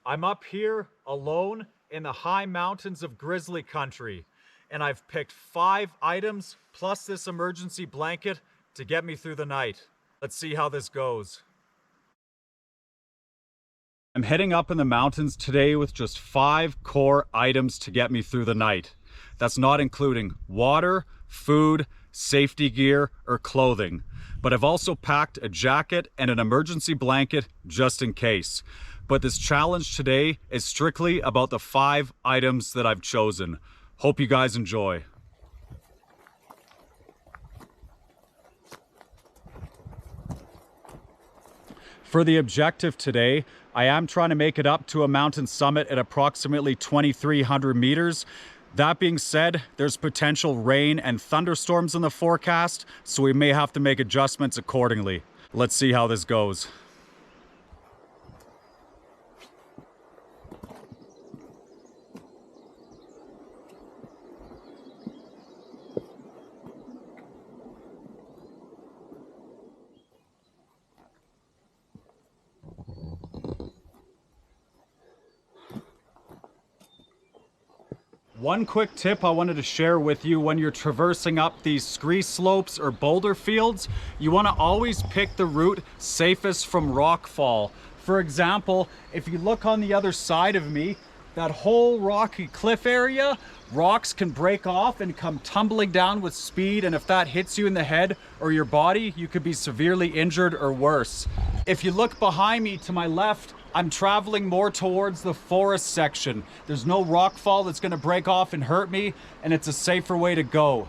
I'm up here alone in the high mountains of grizzly country, and I've picked 5 items plus this emergency blanket to get me through the night. Let's see how this goes. I'm heading up in the mountains today with just 5 core items to get me through the night. That's not including water, food, safety gear, or clothing. But I've also packed a jacket and an emergency blanket just in case. But this challenge today is strictly about the 5 items that I've chosen. Hope you guys enjoy. For the objective today, I am trying to make it up to a mountain summit at approximately 2,300 meters. That being said, there's potential rain and thunderstorms in the forecast, so we may have to make adjustments accordingly. Let's see how this goes. One quick tip I wanted to share with you: when you're traversing up these scree slopes or boulder fields, you want to always pick the route safest from rockfall. For example, if you look on the other side of me, that whole rocky cliff area, rocks can break off and come tumbling down with speed, and if that hits you in the head or your body, you could be severely injured or worse. If you look behind me to my left, I'm traveling more towards the forest section. There's no rockfall that's gonna break off and hurt me, and it's a safer way to go.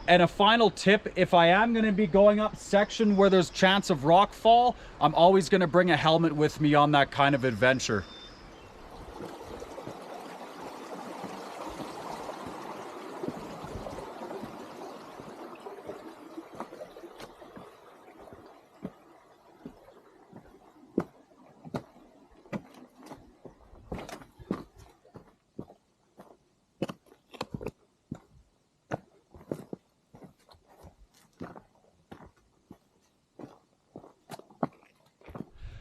And a final tip, if I am gonna be going up section where there's chance of rockfall, I'm always gonna bring a helmet with me on that kind of adventure.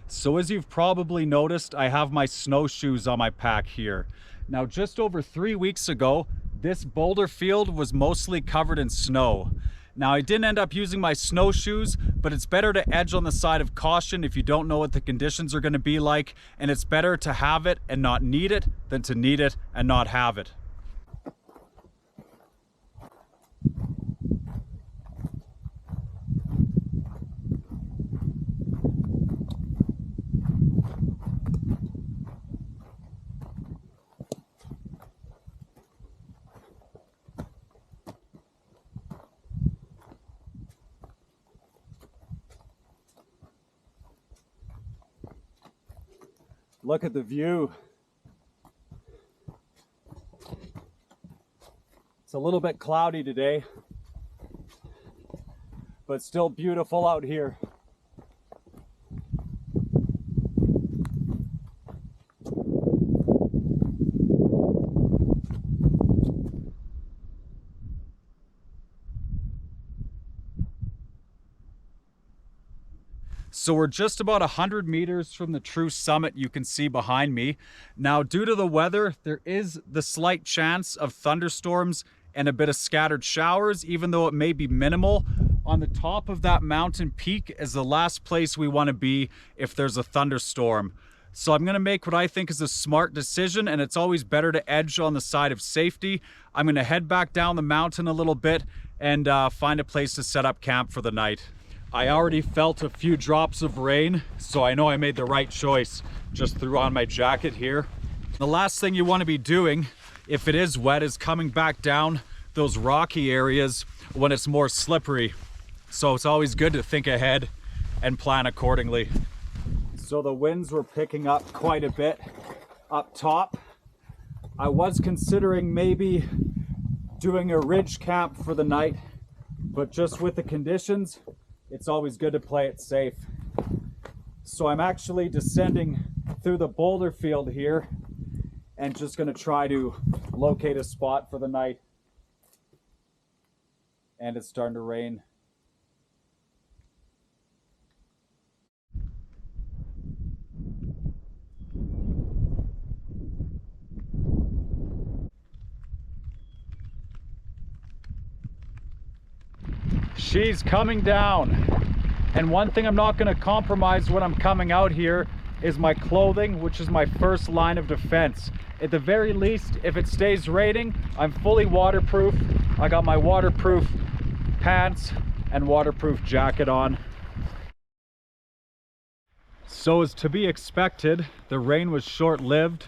So as you've probably noticed, I have my snowshoes on my pack here. Now, just over 3 weeks ago, this boulder field was mostly covered in snow. Now, I didn't end up using my snowshoes, but it's better to edge on the side of caution if you don't know what the conditions are going to be like, and it's better to have it and not need it than to need it and not have it. Look at the view. It's a little bit cloudy today, but still beautiful out here. So we're just about 100 meters from the true summit you can see behind me. Now, due to the weather, there is the slight chance of thunderstorms and a bit of scattered showers, even though it may be minimal. On the top of that mountain peak is the last place we want to be if there's a thunderstorm. So I'm going to make what I think is a smart decision, and it's always better to edge on the side of safety. I'm going to head back down the mountain a little bit and find a place to set up camp for the night. I already felt a few drops of rain, so I know I made the right choice. Just threw on my jacket here. The last thing you want to be doing, if it is wet, is coming back down those rocky areas when it's more slippery. So it's always good to think ahead and plan accordingly. So the winds were picking up quite a bit up top. I was considering maybe doing a ridge camp for the night, but just with the conditions, it's always good to play it safe. So I'm actually descending through the boulder field here and just going to try to locate a spot for the night. And it's starting to rain. She's coming down. And one thing I'm not going to compromise when I'm coming out here is my clothing, which is my first line of defense. At the very least, if it stays raining, I'm fully waterproof. I got my waterproof pants and waterproof jacket on. So as to be expected, the rain was short-lived,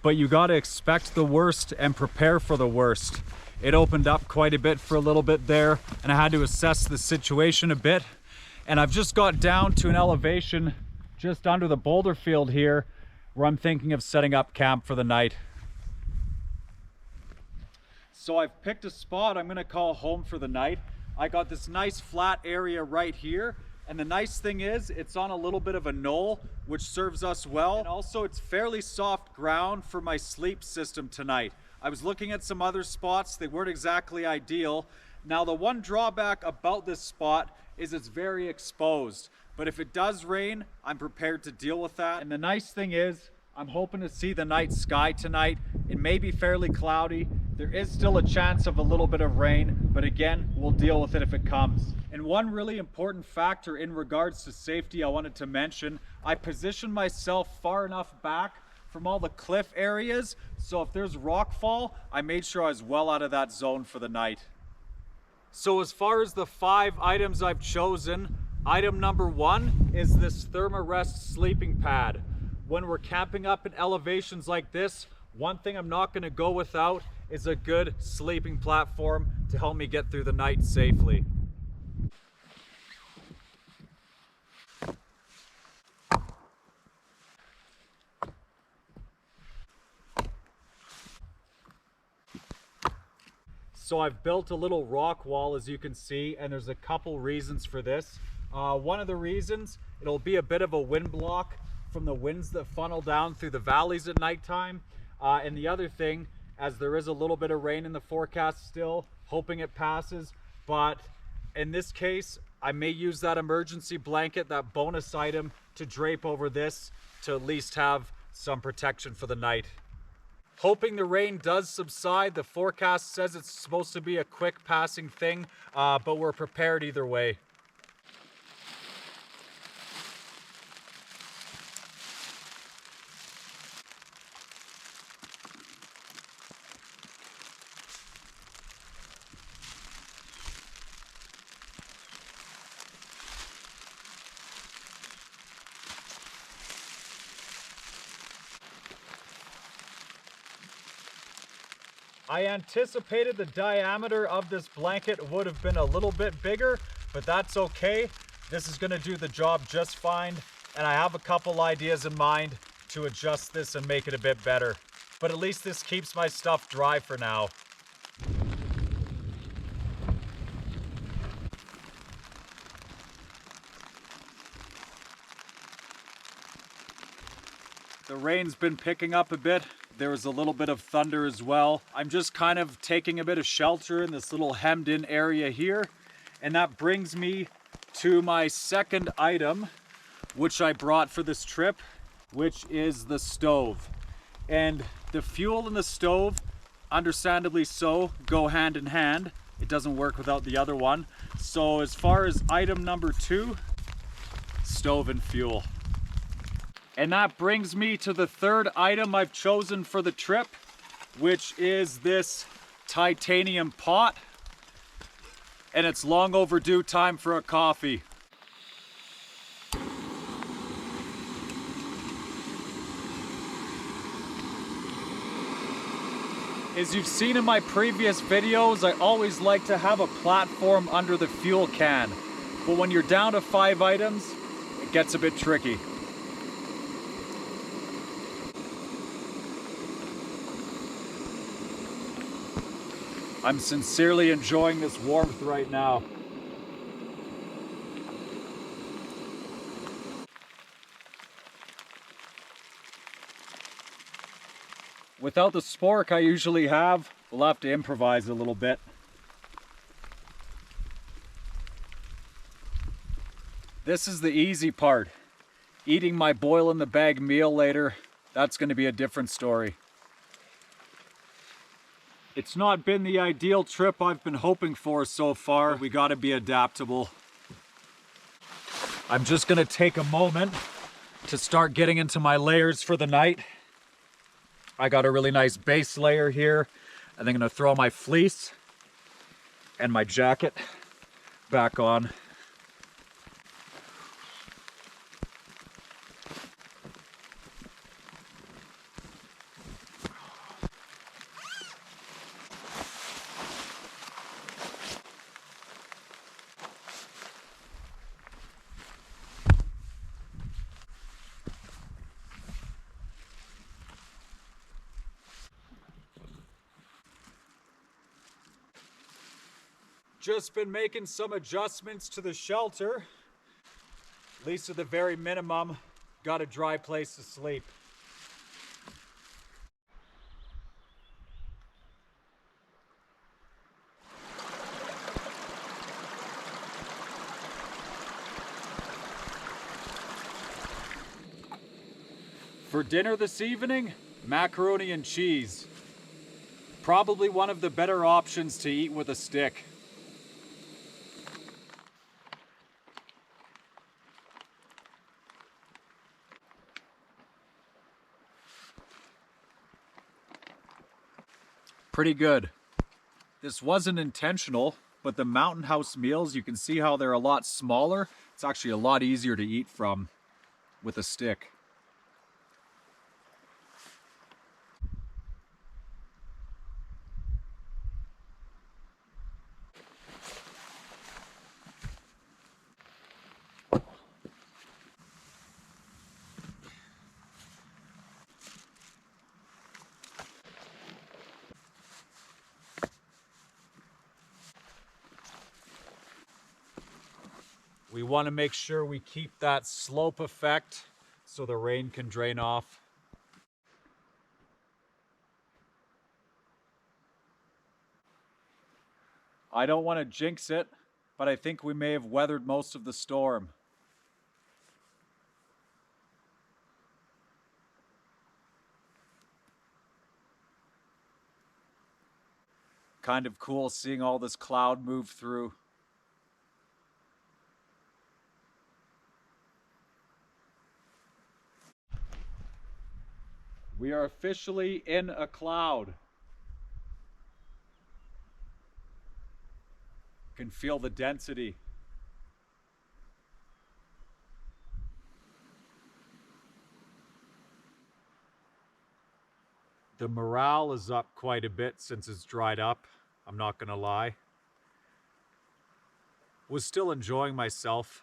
but you got to expect the worst and prepare for the worst. It opened up quite a bit for a little bit there, and I had to assess the situation a bit. And I've just got down to an elevation just under the boulder field here where I'm thinking of setting up camp for the night. So I've picked a spot I'm gonna call home for the night. I got this nice flat area right here. And the nice thing is it's on a little bit of a knoll, which serves us well. And also it's fairly soft ground for my sleep system tonight. I was looking at some other spots. They weren't exactly ideal. Now the one drawback about this spot is it's very exposed. But if it does rain, I'm prepared to deal with that. And the nice thing is, I'm hoping to see the night sky tonight. It may be fairly cloudy. There is still a chance of a little bit of rain, but again, we'll deal with it if it comes. And one really important factor in regards to safety I wanted to mention, I positioned myself far enough back from all the cliff areas, so if there's rockfall, I made sure I was well out of that zone for the night. So as far as the 5 items I've chosen, item number 1 is this Thermarest sleeping pad. When we're camping up in elevations like this, one thing I'm not going to go without is a good sleeping platform to help me get through the night safely. So I've built a little rock wall, as you can see, and there's a couple reasons for this. One of the reasons, it'll be a bit of a wind block from the winds that funnel down through the valleys at nighttime. And the other thing, as there is a little bit of rain in the forecast still, hoping it passes, but in this case, I may use that emergency blanket, that bonus item, to drape over this to at least have some protection for the night. Hoping the rain does subside. The forecast says it's supposed to be a quick passing thing, but we're prepared either way. I anticipated the diameter of this blanket would have been a little bit bigger, but that's okay. This is going to do the job just fine, and I have a couple ideas in mind to adjust this and make it a bit better. But at least this keeps my stuff dry for now. The rain's been picking up a bit. There was a little bit of thunder as well. I'm just kind of taking a bit of shelter in this little hemmed in area here. And that brings me to my second item, which I brought for this trip, which is the stove. And the fuel and the stove, understandably so, go hand in hand. It doesn't work without the other one. So as far as item number 2, stove and fuel. And that brings me to the third item I've chosen for the trip, which is this titanium pot. And it's long overdue time for a coffee. As you've seen in my previous videos, I always like to have a platform under the fuel can. But when you're down to 5 items, it gets a bit tricky. I'm sincerely enjoying this warmth right now. Without the spork I usually have, we'll have to improvise a little bit. This is the easy part. Eating my boil in the bag meal later, that's going to be a different story. It's not been the ideal trip I've been hoping for so far. We gotta be adaptable. I'm just gonna take a moment to start getting into my layers for the night. I got a really nice base layer here, and then I'm gonna throw my fleece and my jacket back on. Just been making some adjustments to the shelter. At least at the very minimum, got a dry place to sleep. For dinner this evening, macaroni and cheese. Probably one of the better options to eat with a stick. Pretty good. This wasn't intentional, but the Mountain House meals, you can see how they're a lot smaller. It's actually a lot easier to eat from with a stick. We want to make sure we keep that slope effect so the rain can drain off. I don't want to jinx it, but I think we may have weathered most of the storm. Kind of cool seeing all this cloud move through. We are officially in a cloud. You can feel the density. The morale is up quite a bit since it's dried up, I'm not gonna lie. Was still enjoying myself,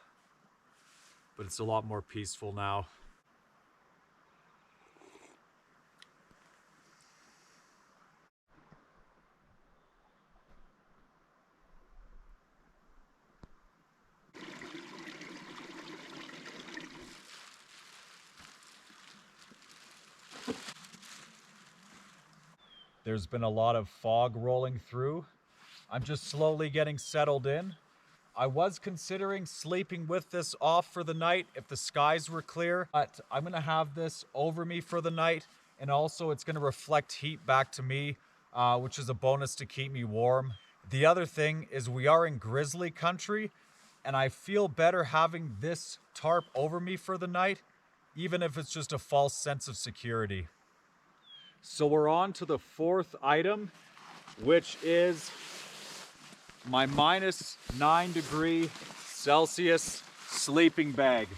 but it's a lot more peaceful now. There's been a lot of fog rolling through. I'm just slowly getting settled in. I was considering sleeping with this off for the night if the skies were clear, but I'm gonna have this over me for the night, and also it's gonna reflect heat back to me, which is a bonus to keep me warm. The other thing is we are in grizzly country, and I feel better having this tarp over me for the night, even if it's just a false sense of security. So we're on to the fourth item, which is my -9°C sleeping bag.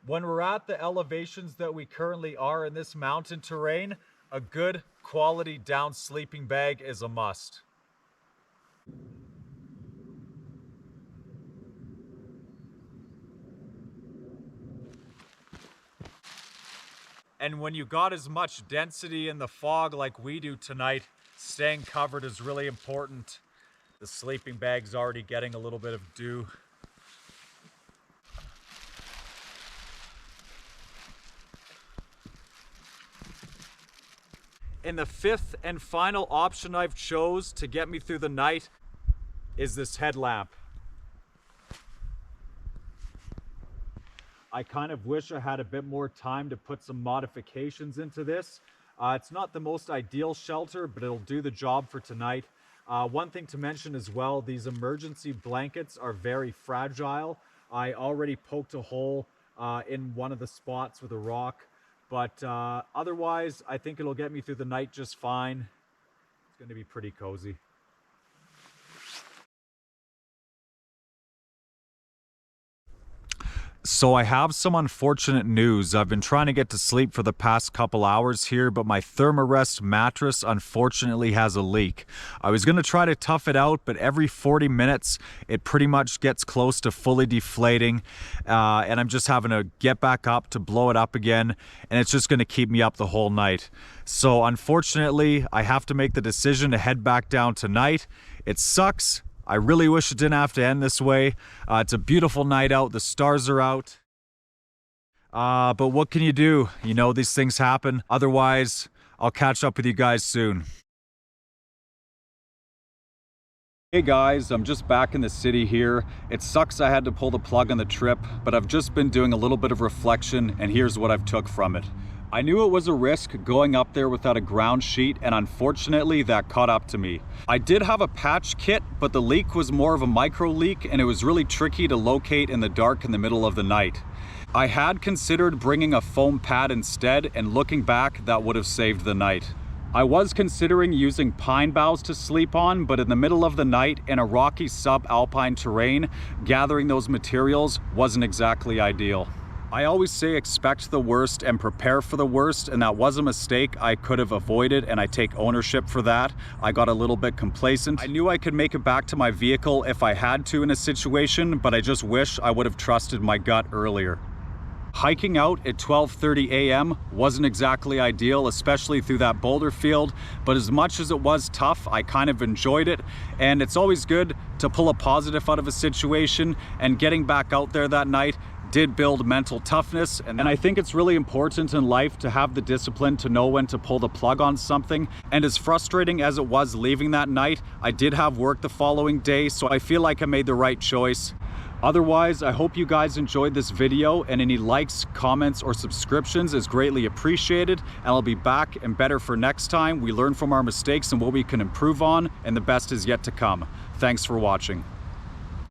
When we're at the elevations that we currently are in this mountain terrain, a good quality down sleeping bag is a must. And when you got as much density in the fog like we do tonight, staying covered is really important. The sleeping bag's already getting a little bit of dew. And the fifth and final option I've chose to get me through the night is this headlamp. I kind of wish I had a bit more time to put some modifications into this, It's not the most ideal shelter, but it'll do the job for tonight. One thing to mention as well, these emergency blankets are very fragile. I already poked a hole in one of the spots with a rock, but otherwise I think it'll get me through the night just fine. It's going to be pretty cozy. So I have some unfortunate news. I've been trying to get to sleep for the past couple hours here, but my Thermarest mattress unfortunately has a leak. I was going to try to tough it out, but every 40 minutes it pretty much gets close to fully deflating, and I'm just having to get back up to blow it up again, and it's just going to keep me up the whole night. So unfortunately, I have to make the decision to head back down tonight. It sucks. I really wish it didn't have to end this way. It's a beautiful night out. The stars are out. But what can you do? You know, these things happen. Otherwise, I'll catch up with you guys soon. Hey guys, I'm just back in the city here. It sucks I had to pull the plug on the trip, but I've just been doing a little bit of reflection, and here's what I've took from it. I knew it was a risk going up there without a ground sheet, and unfortunately that caught up to me. I did have a patch kit, but the leak was more of a micro leak, and it was really tricky to locate in the dark in the middle of the night. I had considered bringing a foam pad instead, and looking back, that would have saved the night. I was considering using pine boughs to sleep on, but in the middle of the night in a rocky sub-alpine terrain, gathering those materials wasn't exactly ideal. I always say expect the worst and prepare for the worst, and that was a mistake I could have avoided, and I take ownership for that. I got a little bit complacent. I knew I could make it back to my vehicle if I had to in a situation, but I just wish I would have trusted my gut earlier. Hiking out at 12:30 a.m. wasn't exactly ideal, especially through that boulder field, but as much as it was tough, I kind of enjoyed it, and it's always good to pull a positive out of a situation, and getting back out there that night did build mental toughness, and I think it's really important in life to have the discipline to know when to pull the plug on something. And as frustrating as it was leaving that night, I did have work the following day, so I feel like I made the right choice. Otherwise, I hope you guys enjoyed this video, and any likes, comments, or subscriptions is greatly appreciated, and I'll be back and better for next time. We learn from our mistakes and what we can improve on, and the best is yet to come. Thanks for watching.